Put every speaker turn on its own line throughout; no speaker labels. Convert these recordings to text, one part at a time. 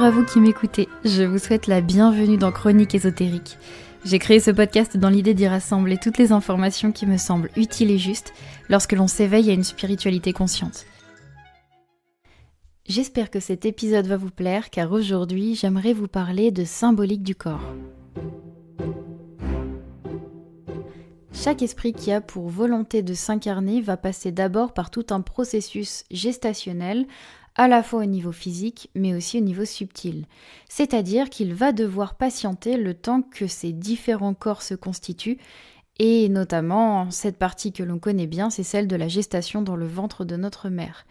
à vous qui m'écoutez, je vous souhaite la bienvenue dans Chronique ésotérique. J'ai créé ce podcast dans l'idée d'y rassembler toutes les informations qui me semblent utiles et justes lorsque l'on s'éveille à une spiritualité consciente. J'espère que cet épisode va vous plaire car aujourd'hui j'aimerais vous parler de symbolique du corps. Chaque esprit qui a pour volonté de s'incarner va passer d'abord par tout un processus gestationnel, à la fois au niveau physique, mais aussi au niveau subtil. C'est-à-dire qu'il va devoir patienter le temps que ces différents corps se constituent, et notamment cette partie que l'on connaît bien, c'est celle de la gestation dans le ventre de notre mère.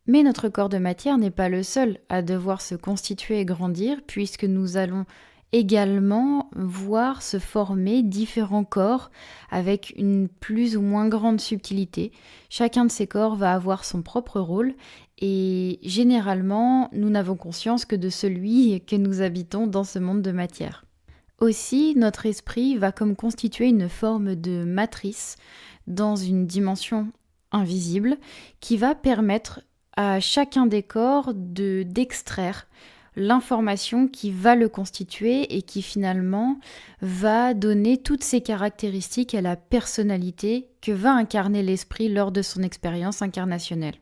Mais notre corps de matière n'est pas le seul à devoir se constituer et grandir, puisque nous allons également voir se former différents corps avec une plus ou moins grande subtilité. Chacun de ces corps va avoir son propre rôle et généralement, nous n'avons conscience que de celui que nous habitons dans ce monde de matière. Aussi, notre esprit va comme constituer une forme de matrice dans une dimension invisible qui va permettre à chacun des corps d'extraire l'information qui va le constituer et qui finalement va donner toutes ses caractéristiques à la personnalité que va incarner l'esprit lors de son expérience incarnationnelle.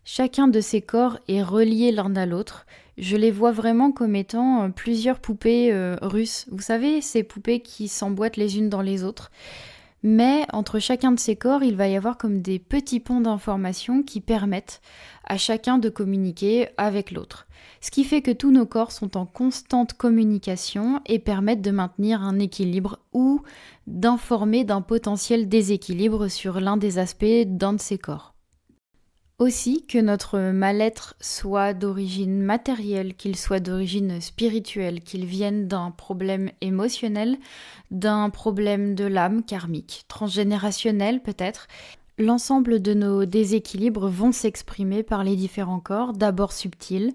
Chacun de ces corps est relié l'un à l'autre. Je les vois vraiment comme étant plusieurs poupées russes. Vous savez, ces poupées qui s'emboîtent les unes dans les autres. Mais entre chacun de ces corps, il va y avoir comme des petits ponts d'information qui permettent à chacun de communiquer avec l'autre. Ce qui fait que tous nos corps sont en constante communication et permettent de maintenir un équilibre ou d'informer d'un potentiel déséquilibre sur l'un des aspects d'un de ces corps. Aussi, que notre mal-être soit d'origine matérielle, qu'il soit d'origine spirituelle, qu'il vienne d'un problème émotionnel, d'un problème de l'âme karmique, transgénérationnel peut-être, l'ensemble de nos déséquilibres vont s'exprimer par les différents corps, d'abord subtils,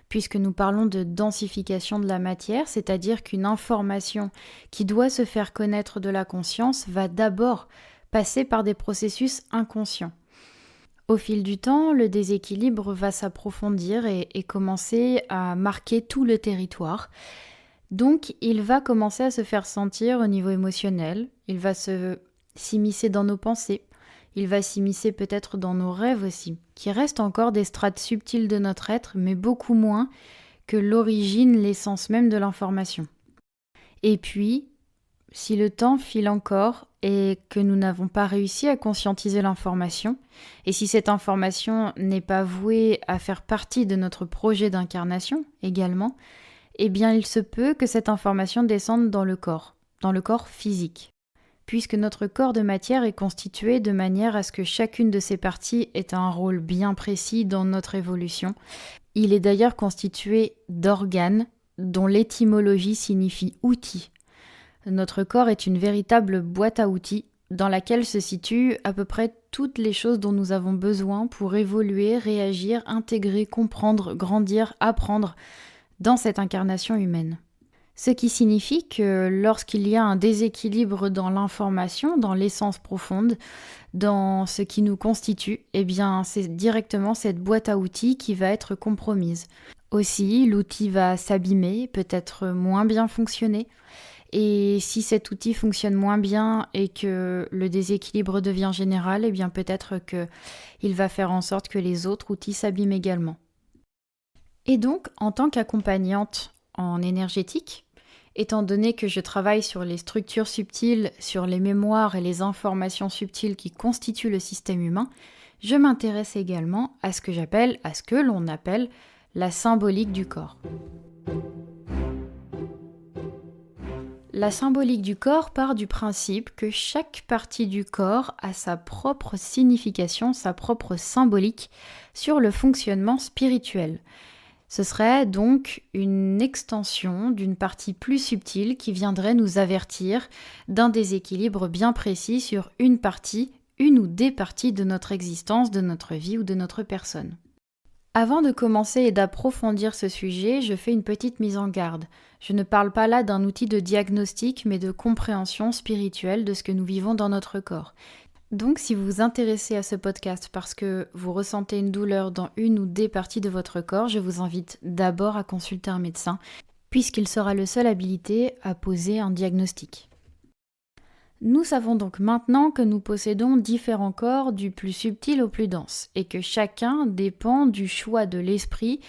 puisque nous parlons de densification de la matière, c'est-à-dire qu'une information qui doit se faire connaître de la conscience va d'abord passer par des processus inconscients. Au fil du temps, le déséquilibre va s'approfondir et commencer à marquer tout le territoire. Donc, il va commencer à se faire sentir au niveau émotionnel, il va s'immiscer dans nos pensées, il va s'immiscer peut-être dans nos rêves aussi, qui restent encore des strates subtiles de notre être, mais beaucoup moins que l'origine, l'essence même de l'information. Et puis, si le temps file encore et que nous n'avons pas réussi à conscientiser l'information, et si cette information n'est pas vouée à faire partie de notre projet d'incarnation également, eh bien il se peut que cette information descende dans le corps physique. Puisque notre corps de matière est constitué de manière à ce que chacune de ses parties ait un rôle bien précis dans notre évolution. Il est d'ailleurs constitué d'organes dont l'étymologie signifie outil. Notre corps est une véritable boîte à outils dans laquelle se situent à peu près toutes les choses dont nous avons besoin pour évoluer, réagir, intégrer, comprendre, grandir, apprendre dans cette incarnation humaine. Ce qui signifie que lorsqu'il y a un déséquilibre dans l'information, dans l'essence profonde, dans ce qui nous constitue, eh bien c'est directement cette boîte à outils qui va être compromise. Aussi, l'outil va s'abîmer, peut-être moins bien fonctionner. Et si cet outil fonctionne moins bien et que le déséquilibre devient général, eh bien peut-être qu'il va faire en sorte que les autres outils s'abîment également. Et donc, en tant qu'accompagnante en énergétique, étant donné que je travaille sur les structures subtiles, sur les mémoires et les informations subtiles qui constituent le système humain, je m'intéresse également à ce que l'on appelle la symbolique du corps. La symbolique du corps part du principe que chaque partie du corps a sa propre signification, sa propre symbolique sur le fonctionnement spirituel. Ce serait donc une extension d'une partie plus subtile qui viendrait nous avertir d'un déséquilibre bien précis sur une ou des parties de notre existence, de notre vie ou de notre personne. Avant de commencer et d'approfondir ce sujet, je fais une petite mise en garde. Je ne parle pas là d'un outil de diagnostic, mais de compréhension spirituelle de ce que nous vivons dans notre corps. Donc si vous vous intéressez à ce podcast parce que vous ressentez une douleur dans une ou des parties de votre corps, je vous invite d'abord à consulter un médecin, puisqu'il sera le seul habilité à poser un diagnostic. Nous savons donc maintenant que nous possédons différents corps du plus subtil au plus dense, et que chacun dépend du choix de l'esprit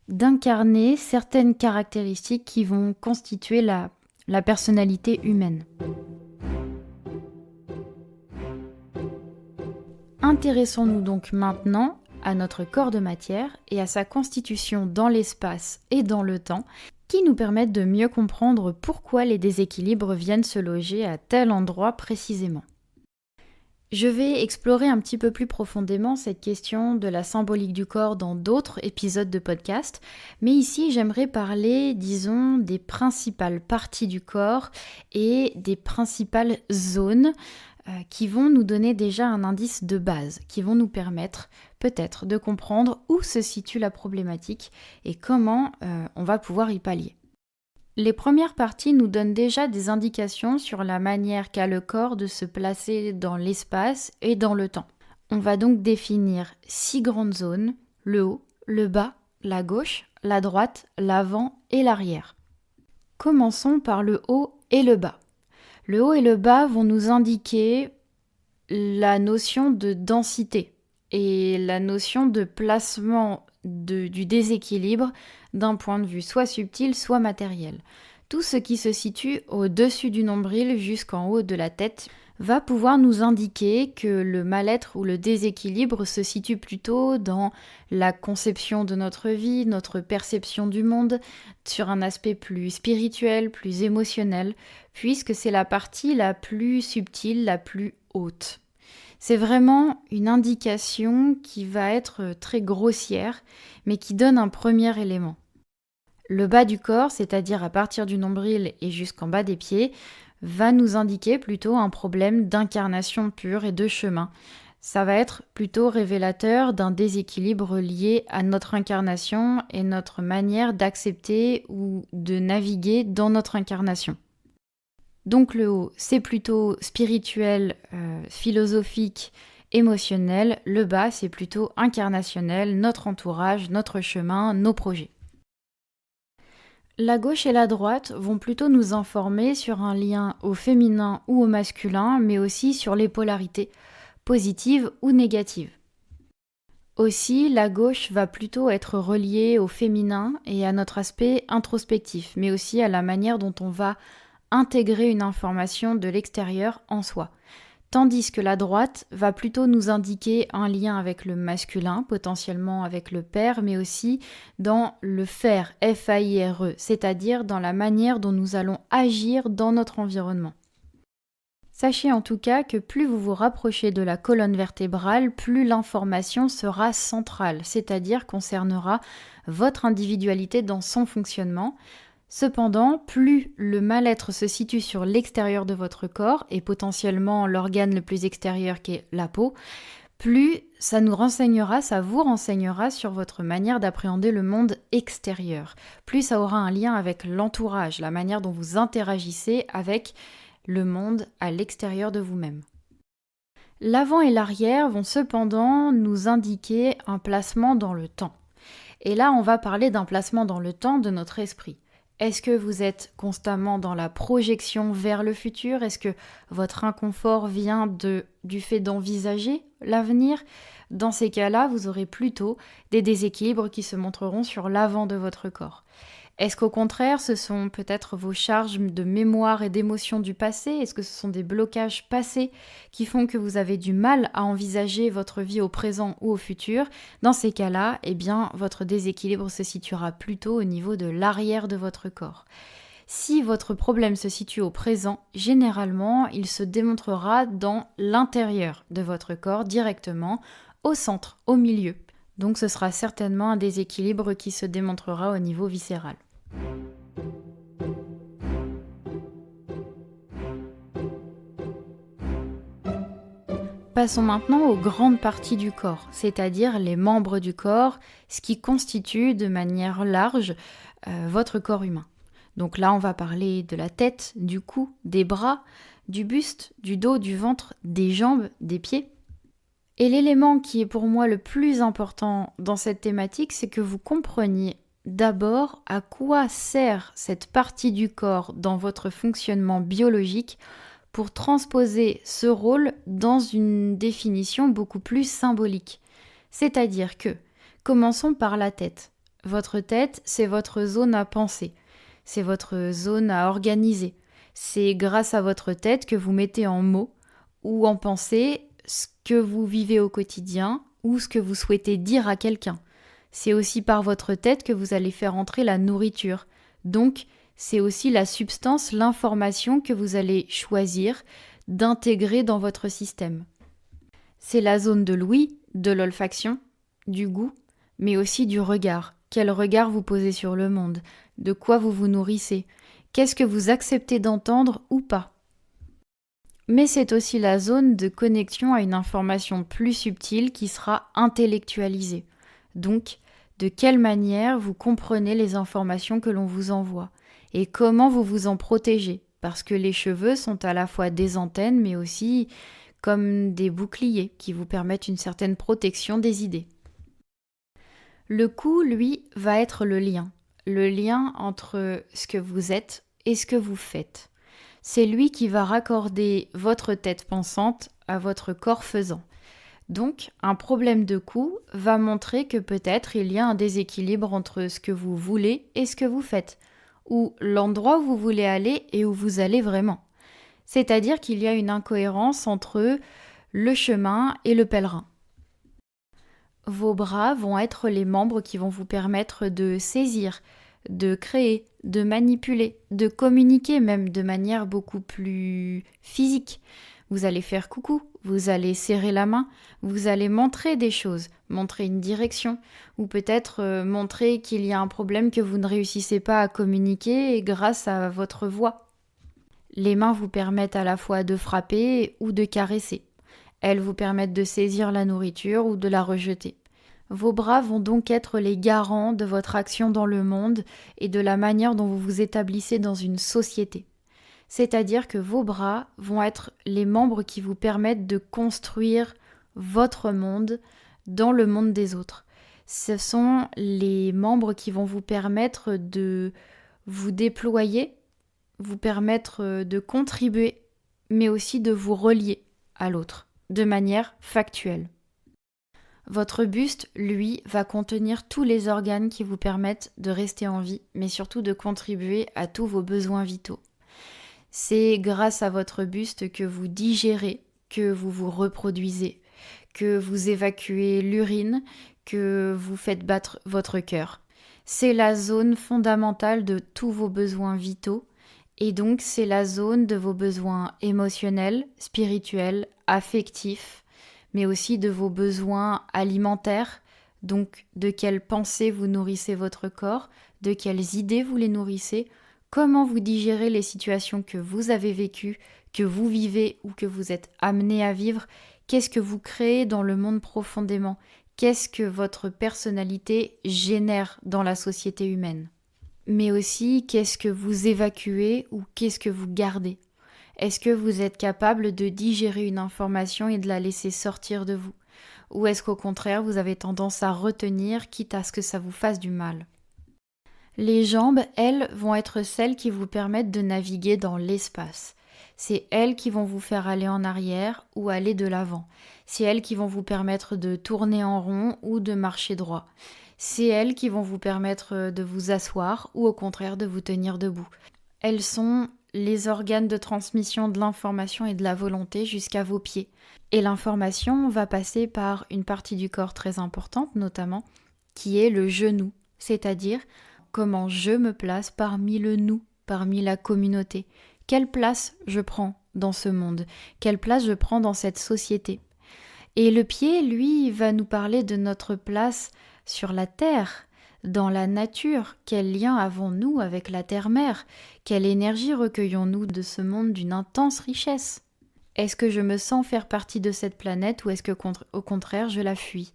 d'incarner certaines caractéristiques qui vont constituer la personnalité humaine. Intéressons-nous donc maintenant à notre corps de matière et à sa constitution dans l'espace et dans le temps, qui nous permettent de mieux comprendre pourquoi les déséquilibres viennent se loger à tel endroit précisément. Je vais explorer un petit peu plus profondément cette question de la symbolique du corps dans d'autres épisodes de podcast, mais ici j'aimerais parler, disons, des principales parties du corps et des principales zones qui vont nous donner déjà un indice de base, qui vont nous permettre peut-être de comprendre où se situe la problématique et comment on va pouvoir y pallier. Les premières parties nous donnent déjà des indications sur la manière qu'a le corps de se placer dans l'espace et dans le temps. On va donc définir 6 grandes zones, le haut, le bas, la gauche, la droite, l'avant et l'arrière. Commençons par le haut et le bas. Le haut et le bas vont nous indiquer la notion de densité et la notion de placement du déséquilibre d'un point de vue soit subtil, soit matériel. Tout ce qui se situe au-dessus du nombril jusqu'en haut de la tête va pouvoir nous indiquer que le mal-être ou le déséquilibre se situe plutôt dans la conception de notre vie, notre perception du monde, sur un aspect plus spirituel, plus émotionnel, puisque c'est la partie la plus subtile, la plus haute. C'est vraiment une indication qui va être très grossière, mais qui donne un premier élément. Le bas du corps, c'est-à-dire à partir du nombril et jusqu'en bas des pieds, va nous indiquer plutôt un problème d'incarnation pure et de chemin. Ça va être plutôt révélateur d'un déséquilibre lié à notre incarnation et notre manière d'accepter ou de naviguer dans notre incarnation. Donc le haut, c'est plutôt spirituel, philosophique, émotionnel. Le bas, c'est plutôt incarnationnel, notre entourage, notre chemin, nos projets. La gauche et la droite vont plutôt nous informer sur un lien au féminin ou au masculin, mais aussi sur les polarités, positives ou négatives. Aussi, la gauche va plutôt être reliée au féminin et à notre aspect introspectif, mais aussi à la manière dont on va intégrer une information de l'extérieur en soi. Tandis que la droite va plutôt nous indiquer un lien avec le masculin, potentiellement avec le père, mais aussi dans le faire, F-A-I-R-E, c'est-à-dire dans la manière dont nous allons agir dans notre environnement. Sachez en tout cas que plus vous vous rapprochez de la colonne vertébrale, plus l'information sera centrale, c'est-à-dire concernera votre individualité dans son fonctionnement. Cependant, plus le mal-être se situe sur l'extérieur de votre corps, et potentiellement l'organe le plus extérieur qui est la peau, plus ça vous renseignera sur votre manière d'appréhender le monde extérieur. Plus ça aura un lien avec l'entourage, la manière dont vous interagissez avec le monde à l'extérieur de vous-même. L'avant et l'arrière vont cependant nous indiquer un placement dans le temps. Et là, on va parler d'un placement dans le temps de notre esprit. Est-ce que vous êtes constamment dans la projection vers le futur ? Est-ce que votre inconfort vient du fait d'envisager l'avenir ? Dans ces cas-là, vous aurez plutôt des déséquilibres qui se montreront sur l'avant de votre corps. Est-ce qu'au contraire, ce sont peut-être vos charges de mémoire et d'émotions du passé ? Est-ce que ce sont des blocages passés qui font que vous avez du mal à envisager votre vie au présent ou au futur ? Dans ces cas-là, votre déséquilibre se situera plutôt au niveau de l'arrière de votre corps. Si votre problème se situe au présent, généralement, il se démontrera dans l'intérieur de votre corps, directement, au centre, au milieu. Donc ce sera certainement un déséquilibre qui se démontrera au niveau viscéral. Passons maintenant aux grandes parties du corps, c'est-à-dire les membres du corps, ce qui constitue de manière large votre corps humain. Donc là, on va parler de la tête, du cou, des bras, du buste, du dos, du ventre, des jambes, des pieds. Et l'élément qui est pour moi le plus important dans cette thématique, c'est que vous compreniez d'abord à quoi sert cette partie du corps dans votre fonctionnement biologique pour transposer ce rôle dans une définition beaucoup plus symbolique. C'est-à-dire que, commençons par la tête. Votre tête, c'est votre zone à penser, c'est votre zone à organiser. C'est grâce à votre tête que vous mettez en mots ou en pensée ce que vous vivez au quotidien ou ce que vous souhaitez dire à quelqu'un. C'est aussi par votre tête que vous allez faire entrer la nourriture. Donc, c'est aussi la substance, l'information que vous allez choisir d'intégrer dans votre système. C'est la zone de l'ouïe, de l'olfaction, du goût, mais aussi du regard. Quel regard vous posez sur le monde? De quoi vous vous nourrissez? Qu'est-ce que vous acceptez d'entendre ou pas? Mais c'est aussi la zone de connexion à une information plus subtile qui sera intellectualisée. Donc, de quelle manière vous comprenez les informations que l'on vous envoie et comment vous vous en protégez, parce que les cheveux sont à la fois des antennes mais aussi comme des boucliers qui vous permettent une certaine protection des idées. Le cou, lui, va être le lien entre ce que vous êtes et ce que vous faites. C'est lui qui va raccorder votre tête pensante à votre corps faisant. Donc, un problème de cou va montrer que peut-être il y a un déséquilibre entre ce que vous voulez et ce que vous faites, ou l'endroit où vous voulez aller et où vous allez vraiment. C'est-à-dire qu'il y a une incohérence entre le chemin et le pèlerin. Vos bras vont être les membres qui vont vous permettre de saisir, de créer, de manipuler, de communiquer même de manière beaucoup plus physique. Vous allez faire coucou, vous allez serrer la main, vous allez montrer des choses, montrer une direction, ou peut-être montrer qu'il y a un problème que vous ne réussissez pas à communiquer grâce à votre voix. Les mains vous permettent à la fois de frapper ou de caresser. Elles vous permettent de saisir la nourriture ou de la rejeter. Vos bras vont donc être les garants de votre action dans le monde et de la manière dont vous vous établissez dans une société. C'est-à-dire que vos bras vont être les membres qui vous permettent de construire votre monde dans le monde des autres. Ce sont les membres qui vont vous permettre de vous déployer, vous permettre de contribuer, mais aussi de vous relier à l'autre, de manière factuelle. Votre buste, lui, va contenir tous les organes qui vous permettent de rester en vie, mais surtout de contribuer à tous vos besoins vitaux. C'est grâce à votre buste que vous digérez, que vous vous reproduisez, que vous évacuez l'urine, que vous faites battre votre cœur. C'est la zone fondamentale de tous vos besoins vitaux, et donc c'est la zone de vos besoins émotionnels, spirituels, affectifs, mais aussi de vos besoins alimentaires, donc de quelles pensées vous nourrissez votre corps, de quelles idées vous les nourrissez, comment vous digérez les situations que vous avez vécues, que vous vivez ou que vous êtes amené à vivre, qu'est-ce que vous créez dans le monde profondément, qu'est-ce que votre personnalité génère dans la société humaine. Mais aussi, qu'est-ce que vous évacuez ou qu'est-ce que vous gardez. Est-ce que vous êtes capable de digérer une information et de la laisser sortir de vous? Ou est-ce qu'au contraire, vous avez tendance à retenir, quitte à ce que ça vous fasse du mal? Les jambes, elles, vont être celles qui vous permettent de naviguer dans l'espace. C'est elles qui vont vous faire aller en arrière ou aller de l'avant. C'est elles qui vont vous permettre de tourner en rond ou de marcher droit. C'est elles qui vont vous permettre de vous asseoir ou au contraire de vous tenir debout. Elles sont les organes de transmission de l'information et de la volonté jusqu'à vos pieds. Et l'information va passer par une partie du corps très importante notamment, qui est le genou, c'est-à-dire comment je me place parmi le nous, parmi la communauté. Quelle place je prends dans ce monde? Quelle place je prends dans cette société? Et le pied, lui, va nous parler de notre place sur la terre, dans la nature. Quel lien avons-nous avec la terre-mère? Quelle énergie recueillons-nous de ce monde d'une intense richesse? Est-ce que je me sens faire partie de cette planète ou est-ce que, au contraire, je la fuis?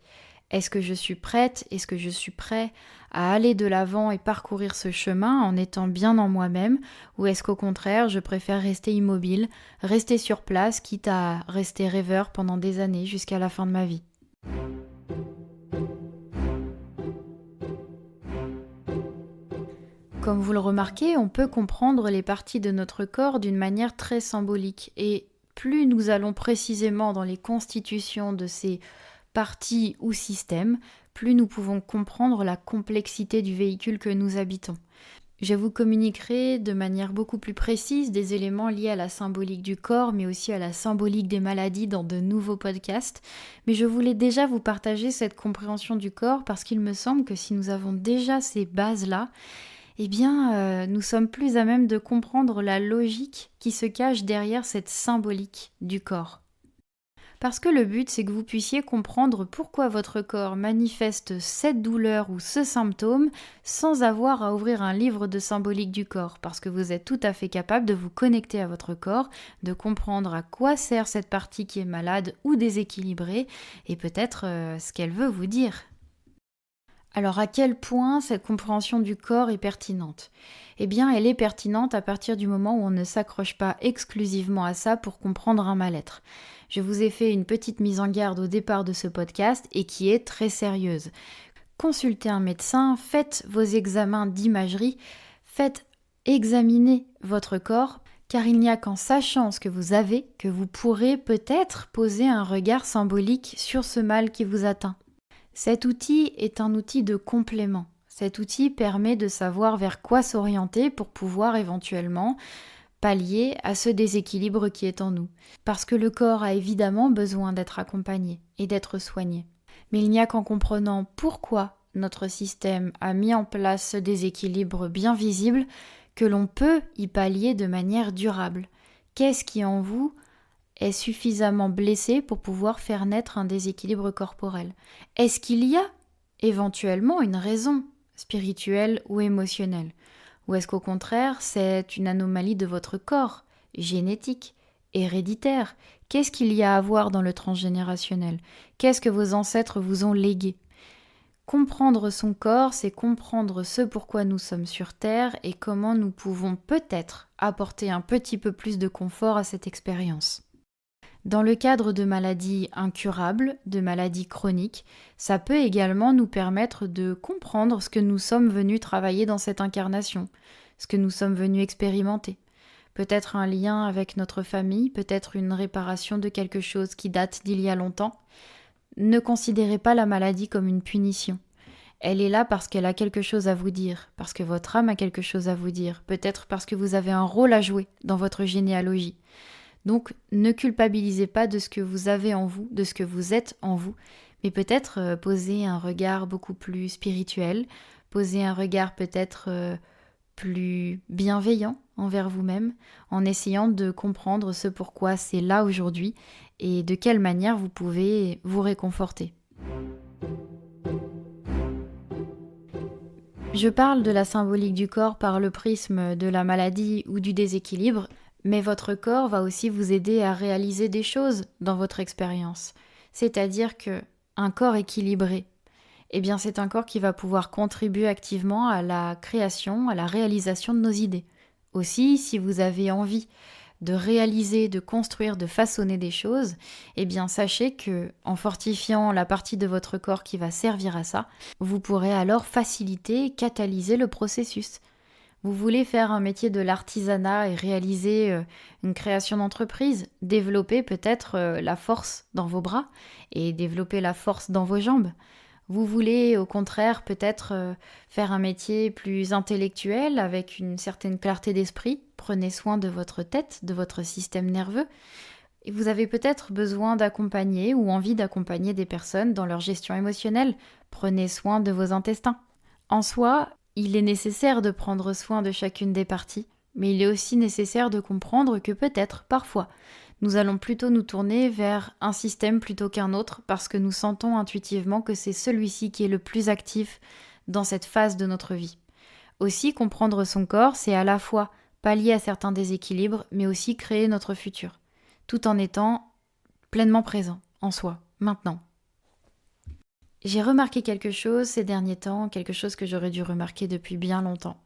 Est-ce que je suis prête? Est-ce que je suis prêt à aller de l'avant et parcourir ce chemin en étant bien en moi-même? Ou est-ce qu'au contraire, je préfère rester immobile, rester sur place, quitte à rester rêveur pendant des années jusqu'à la fin de ma vie? Comme vous le remarquez, on peut comprendre les parties de notre corps d'une manière très symbolique. Et plus nous allons précisément dans les constitutions de ces parties ou systèmes, plus nous pouvons comprendre la complexité du véhicule que nous habitons. Je vous communiquerai de manière beaucoup plus précise des éléments liés à la symbolique du corps, mais aussi à la symbolique des maladies dans de nouveaux podcasts. Mais je voulais déjà vous partager cette compréhension du corps parce qu'il me semble que si nous avons déjà ces bases-là, nous sommes plus à même de comprendre la logique qui se cache derrière cette symbolique du corps. Parce que le but, c'est que vous puissiez comprendre pourquoi votre corps manifeste cette douleur ou ce symptôme sans avoir à ouvrir un livre de symbolique du corps. Parce que vous êtes tout à fait capable de vous connecter à votre corps, de comprendre à quoi sert cette partie qui est malade ou déséquilibrée, et peut-être ce qu'elle veut vous dire. Alors à quel point cette compréhension du corps est pertinente? Eh bien, elle est pertinente à partir du moment où on ne s'accroche pas exclusivement à ça pour comprendre un mal-être. Je vous ai fait une petite mise en garde au départ de ce podcast et qui est très sérieuse. Consultez un médecin, faites vos examens d'imagerie, faites examiner votre corps, car il n'y a qu'en sachant ce que vous avez que vous pourrez peut-être poser un regard symbolique sur ce mal qui vous atteint. Cet outil est un outil de complément. Cet outil permet de savoir vers quoi s'orienter pour pouvoir éventuellement pallier à ce déséquilibre qui est en nous. Parce que le corps a évidemment besoin d'être accompagné et d'être soigné. Mais il n'y a qu'en comprenant pourquoi notre système a mis en place ce déséquilibre bien visible que l'on peut y pallier de manière durable. Qu'est-ce qui en vous est suffisamment blessé pour pouvoir faire naître un déséquilibre corporel? Est-ce qu'il y a éventuellement une raison spirituelle ou émotionnelle? Ou est-ce qu'au contraire, c'est une anomalie de votre corps, génétique, héréditaire? Qu'est-ce qu'il y a à voir dans le transgénérationnel? Qu'est-ce que vos ancêtres vous ont légué? Comprendre son corps, c'est comprendre ce pourquoi nous sommes sur Terre et comment nous pouvons peut-être apporter un petit peu plus de confort à cette expérience. Dans le cadre de maladies incurables, de maladies chroniques, ça peut également nous permettre de comprendre ce que nous sommes venus travailler dans cette incarnation, ce que nous sommes venus expérimenter. Peut-être un lien avec notre famille, peut-être une réparation de quelque chose qui date d'il y a longtemps. Ne considérez pas la maladie comme une punition. Elle est là parce qu'elle a quelque chose à vous dire, parce que votre âme a quelque chose à vous dire, peut-être parce que vous avez un rôle à jouer dans votre généalogie. Donc, ne culpabilisez pas de ce que vous avez en vous, de ce que vous êtes en vous, mais peut-être poser un regard beaucoup plus spirituel, poser un regard peut-être plus bienveillant envers vous-même, en essayant de comprendre ce pourquoi c'est là aujourd'hui et de quelle manière vous pouvez vous réconforter. Je parle de la symbolique du corps par le prisme de la maladie ou du déséquilibre, mais votre corps va aussi vous aider à réaliser des choses dans votre expérience. C'est-à-dire que un corps équilibré, c'est un corps qui va pouvoir contribuer activement à la création, à la réalisation de nos idées. Aussi, si vous avez envie de réaliser, de construire, de façonner des choses, sachez que en fortifiant la partie de votre corps qui va servir à ça, vous pourrez alors faciliter, catalyser le processus. Vous voulez faire un métier de l'artisanat et réaliser une création d'entreprise, développer peut-être la force dans vos bras et développer la force dans vos jambes. Vous voulez au contraire peut-être faire un métier plus intellectuel avec une certaine clarté d'esprit. Prenez soin de votre tête, de votre système nerveux. Et vous avez peut-être besoin d'accompagner ou envie d'accompagner des personnes dans leur gestion émotionnelle. Prenez soin de vos intestins. En soi, il est nécessaire de prendre soin de chacune des parties, mais il est aussi nécessaire de comprendre que peut-être, parfois, nous allons plutôt nous tourner vers un système plutôt qu'un autre parce que nous sentons intuitivement que c'est celui-ci qui est le plus actif dans cette phase de notre vie. Aussi, comprendre son corps, c'est à la fois pallier à certains déséquilibres, mais aussi créer notre futur, tout en étant pleinement présent en soi, maintenant. J'ai remarqué quelque chose ces derniers temps, quelque chose que j'aurais dû remarquer depuis bien longtemps.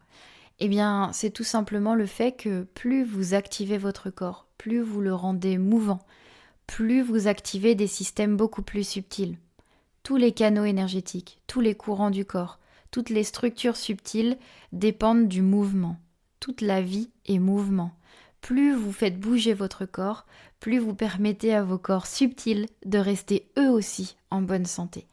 Eh bien, c'est tout simplement le fait que plus vous activez votre corps, plus vous le rendez mouvant, plus vous activez des systèmes beaucoup plus subtils. Tous les canaux énergétiques, tous les courants du corps, toutes les structures subtiles dépendent du mouvement. Toute la vie est mouvement. Plus vous faites bouger votre corps, plus vous permettez à vos corps subtils de rester eux aussi en bonne santé.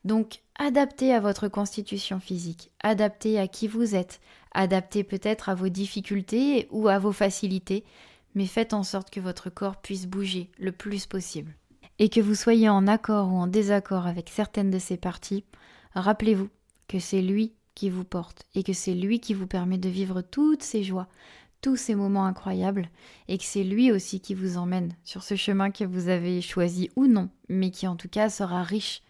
Donc, adaptez à votre constitution physique, adaptez à qui vous êtes, adaptez peut-être à vos difficultés ou à vos facilités, mais faites en sorte que votre corps puisse bouger le plus possible. Et que vous soyez en accord ou en désaccord avec certaines de ces parties, rappelez-vous que c'est lui qui vous porte et que c'est lui qui vous permet de vivre toutes ces joies, tous ces moments incroyables, et que c'est lui aussi qui vous emmène sur ce chemin que vous avez choisi ou non, mais qui en tout cas sera riche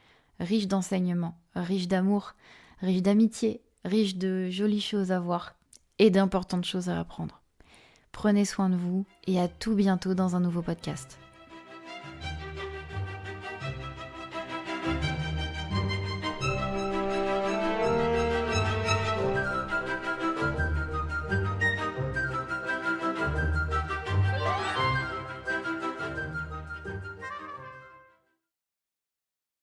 d'enseignements, riche d'amour, riche d'amitié, riche de jolies choses à voir et d'importantes choses à apprendre. Prenez soin de vous et à tout bientôt dans un nouveau podcast.